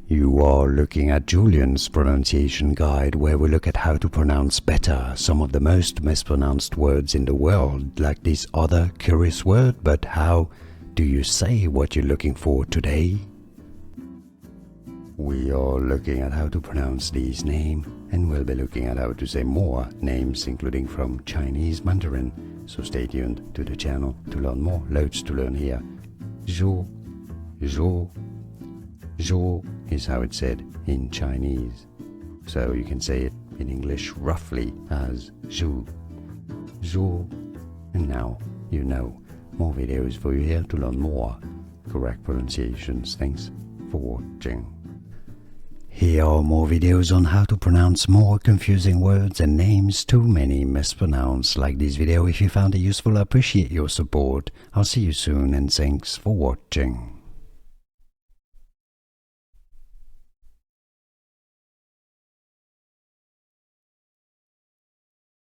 You are looking at Julian's pronunciation guide, where we look at how to pronounce better some of the most mispronounced words in the world, like this other curious word. But how do you say what you're looking for today? We are looking at how to pronounce these names, and we'll be looking at how to say more names, including from Chinese Mandarin. So stay tuned to the channel to learn more. Loads to learn here. Zhu, Zhu, Zhu is how it's said in Chinese. So you can say it in English roughly as Zhu, Zhu. And now you know. More videos for you here to learn more correct pronunciations. Thanks for watching. Here are more videos on how to pronounce more confusing words and names too many mispronounced. Like this video if you found it useful. I appreciate your support. I'll see you soon and thanks for watching.